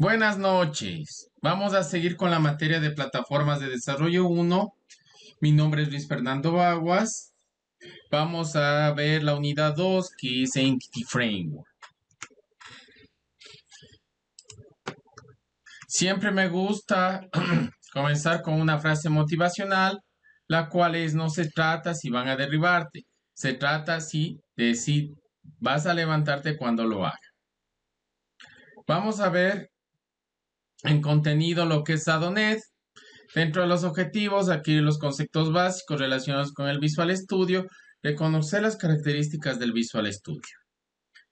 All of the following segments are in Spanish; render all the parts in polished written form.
Buenas noches. Vamos a seguir con la materia de plataformas de desarrollo uno. Mi nombre es Luis Fernando Baguas. Vamos a ver la unidad 2, que es Entity Framework. Siempre me gusta comenzar con una frase motivacional, la cual es: no se trata si van a derribarte, se trata de si vas a levantarte cuando lo hagas. Vamos a ver en contenido lo que es ADONET. Dentro de los objetivos, adquirir los conceptos básicos relacionados con el Visual Studio, reconocer las características del Visual Studio.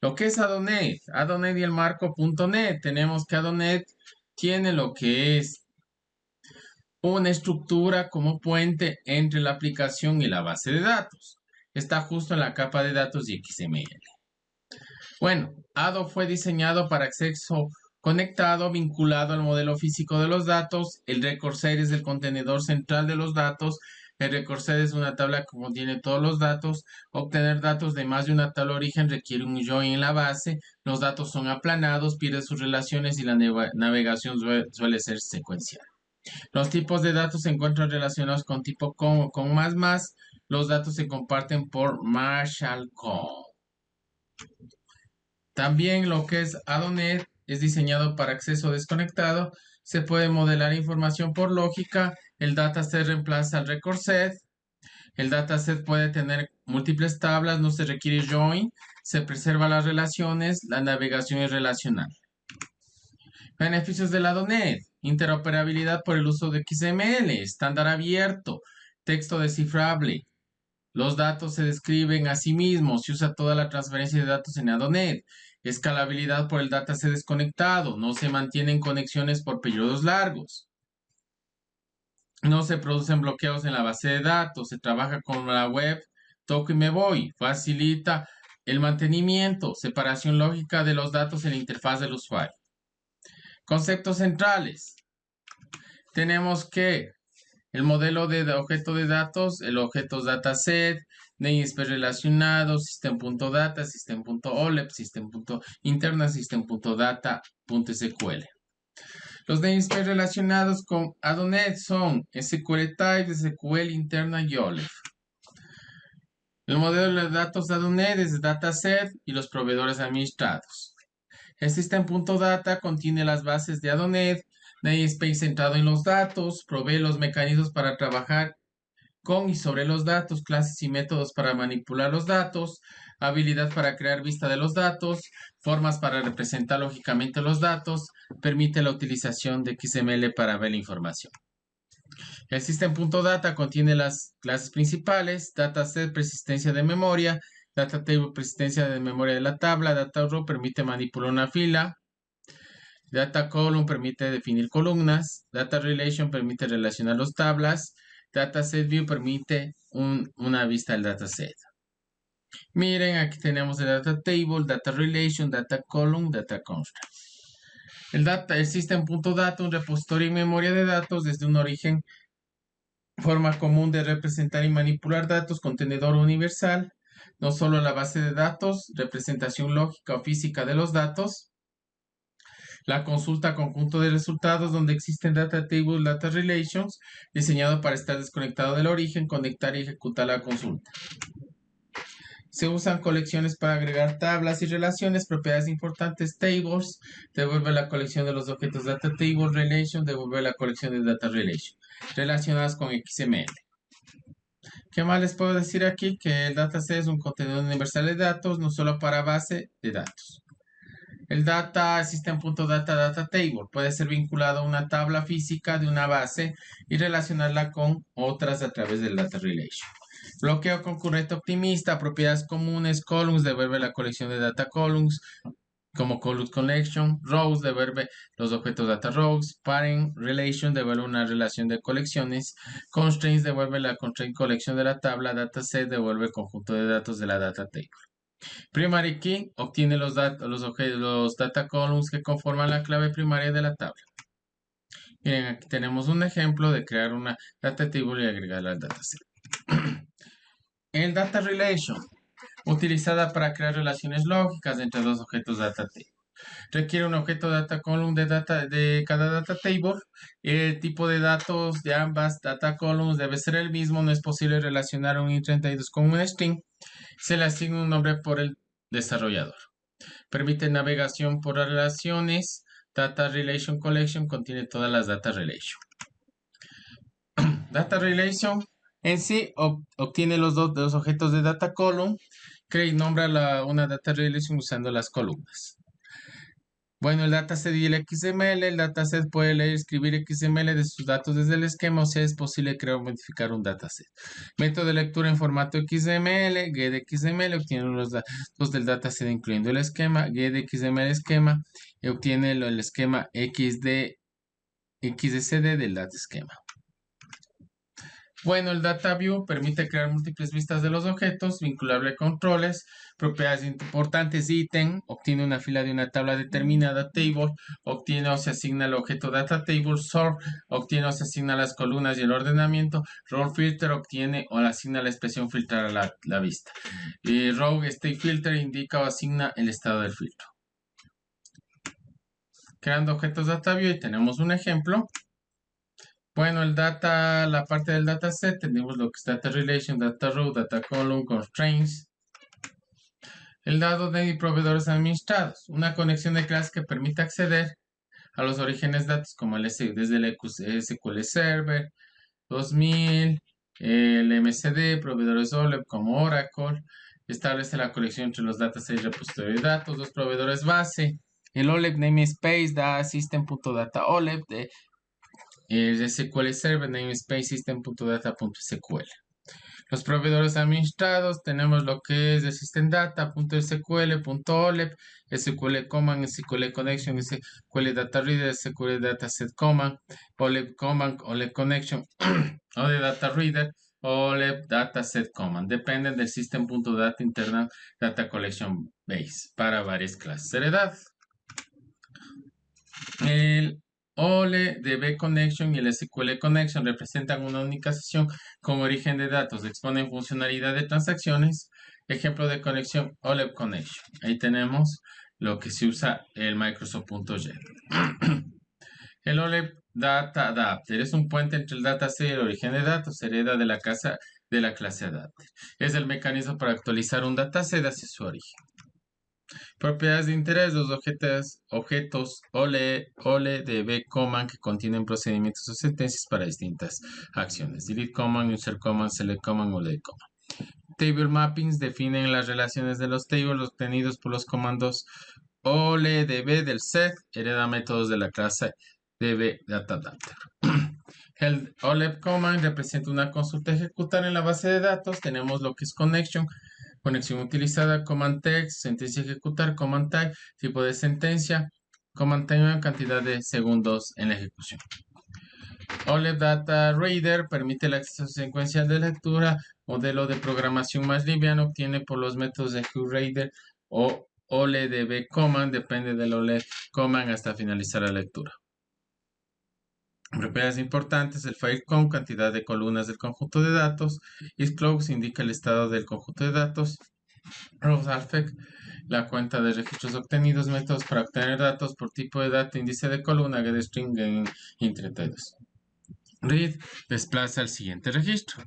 Lo que es ADONET, ADONET y el marco.NET. Tenemos que ADONET tiene lo que es una estructura como puente entre la aplicación y la base de datos. Está justo en la capa de datos y XML. Bueno, ADO fue diseñado para acceso conectado, vinculado al modelo físico de los datos. El record set es el contenedor central de los datos. El record set es una tabla que contiene todos los datos. Obtener datos de más de una tabla origen requiere un join en la base. Los datos son aplanados, pierde sus relaciones y la navegación suele ser secuencial. Los tipos de datos se encuentran relacionados con tipo con o con más. Los datos se comparten por Marshall-Call. También lo que es ADONET es diseñado para acceso desconectado. Se puede modelar información por lógica. El dataset reemplaza al record set. El dataset puede tener múltiples tablas, no se requiere join. Se preservan las relaciones. La navegación es relacional. Beneficios del ADONET: interoperabilidad por el uso de XML, estándar abierto, texto descifrable. Los datos se describen a sí mismos. Se usa toda la transferencia de datos en ADONET. Escalabilidad por el dataset desconectado. No se mantienen conexiones por periodos largos. No se producen bloqueos en la base de datos. Se trabaja con la web. Toco y me voy. Facilita el mantenimiento. Separación lógica de los datos en la interfaz del usuario. Conceptos centrales. Tenemos que el modelo de objeto de datos, el objeto dataset, namespace relacionado, system.data, system.olep, system.interna, system.data.sql. Los namespace relacionados con ADONET son SQL Type, SQL interna y OLEP. El modelo de datos de ADONET es dataset y los proveedores administrados. El system.data contiene las bases de ADONET. Namespace centrado en los datos, provee los mecanismos para trabajar con y sobre los datos, clases y métodos para manipular los datos, habilidad para crear vista de los datos, formas para representar lógicamente los datos, permite la utilización de XML para ver la información. El system.data contiene las clases principales: dataset, persistencia de memoria; data table, persistencia de memoria de la tabla; data row, permite manipular una fila; data column, permite definir columnas; data relation, permite relacionar las tablas; dataset view, permite una vista del dataset. Miren, aquí tenemos el data table, data relation, data column, data constant. El system.data, un repositorio en memoria de datos desde un origen, forma común de representar y manipular datos, contenedor universal, no solo la base de datos, representación lógica o física de los datos. La consulta conjunto de resultados, donde existen data tables, data relations, diseñado para estar desconectado del origen, conectar y ejecutar la consulta. Se usan colecciones para agregar tablas y relaciones. Propiedades importantes: tables, devuelve la colección de los objetos data table; relation, devuelve la colección de data relation, relacionadas con XML. ¿Qué más les puedo decir aquí? Que el dataset es un contenedor universal de datos, no solo para base de datos. El data system.data data table puede ser vinculado a una tabla física de una base y relacionarla con otras a través del data relation. Bloqueo concurrente optimista, propiedades comunes: columns, devuelve la colección de data columns como column collection; rows, devuelve los objetos data rows; parent relation, devuelve una relación de colecciones; constraints, devuelve la constraint collection de la tabla; dataset, devuelve el conjunto de datos de la data table. Primary key, obtiene los data columns que conforman la clave primaria de la tabla. Miren, aquí tenemos un ejemplo de crear una data table y agregarla al dataset. El data relation, utilizada para crear relaciones lógicas entre los objetos data table. Requiere un objeto data column de cada data table. El tipo de datos de ambas data columns debe ser el mismo. No es posible relacionar un i32 con un string. Se le asigna un nombre por el desarrollador. Permite navegación por relaciones. Data Relation Collection contiene todas las data relation. Data Relation en sí obtiene los objetos de data column. Crea y nombra una data relation usando las columnas. Bueno, el dataset y el XML. El dataset puede leer y escribir XML de sus datos desde el esquema, o sea, es posible crear o modificar un dataset. Método de lectura en formato XML. GetXML obtiene los datos del dataset incluyendo el esquema. GetXML esquema obtiene el esquema XDCD del data esquema. Bueno, el Data View permite crear múltiples vistas de los objetos, vinculable controles, propiedades importantes, ítem, obtiene una fila de una tabla determinada, table, obtiene o se asigna el objeto Data Table, sort, obtiene o se asigna las columnas y el ordenamiento, row filter, obtiene o le asigna la expresión filtrar a la vista. Y row state filter indica o asigna el estado del filtro. Creando objetos Data View y tenemos un ejemplo. Bueno, la parte del dataset, tenemos lo que es data relation, data row, data column, constraints. El dado de proveedores administrados, una conexión de clase que permite acceder a los orígenes datos como desde el SQL Server, 2000, el MCD, proveedores OLEP como Oracle, establece la conexión entre los datasets y repositorio de datos, los proveedores base, el OLEP namespace da system.data.olep de el SQL Server namespace system.data.sql. Los proveedores administrados tenemos lo que es el system data.sql.olep, SQL command, SQL connection, SQL data reader, SQL dataset command, olep command, olep connection, o de data reader, olep dataset command. Dependen del system.data internal data collection base para varias clases heredadas. El OLE-DB Connection y el SQL Connection representan una única sesión con origen de datos. Exponen funcionalidad de transacciones. Ejemplo de conexión OLEP Connection. Ahí tenemos lo que se usa el Microsoft.jet. El OLEP Data Adapter es un puente entre el dataset y el origen de datos. Hereda de la clase Adapter. Es el mecanismo para actualizar un dataset hacia su origen. Propiedades de interés, los objetos OLE, DB, command que contienen procedimientos o sentencias para distintas acciones. Delete command, insert command, select command, OLE command. Table mappings definen las relaciones de los tables obtenidos por los comandos OLE, DB del set, hereda métodos de la clase DB Data Adapter. El OLEP command representa una consulta a ejecutar en la base de datos. Tenemos lo que es connection utilizada, command text, sentencia ejecutar, command type, tipo de sentencia, command time, cantidad de segundos en la ejecución. OLEP Data Reader permite el acceso secuencial de lectura, modelo de programación más liviano, obtiene por los métodos de QReader o OLEDB command, depende del OLED command hasta finalizar la lectura. Propiedades importantes, el file count, cantidad de columnas del conjunto de datos, isClose indica el estado del conjunto de datos, rows affect, la cuenta de registros obtenidos, métodos para obtener datos por tipo de dato, índice de columna, getString en int32. Read desplaza al siguiente registro.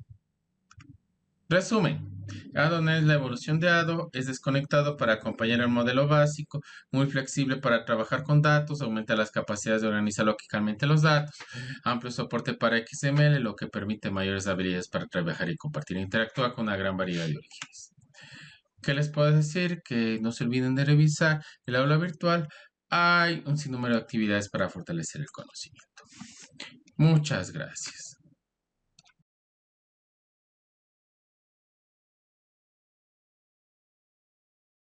Resumen. Adon es la evolución de Ado, es desconectado para acompañar el modelo básico, muy flexible para trabajar con datos, aumenta las capacidades de organizar lógicamente los datos, amplio soporte para XML, lo que permite mayores habilidades para trabajar y compartir e interactuar con una gran variedad de orígenes. ¿Qué les puedo decir? Que no se olviden de revisar el aula virtual. Hay un sinnúmero de actividades para fortalecer el conocimiento. Muchas gracias.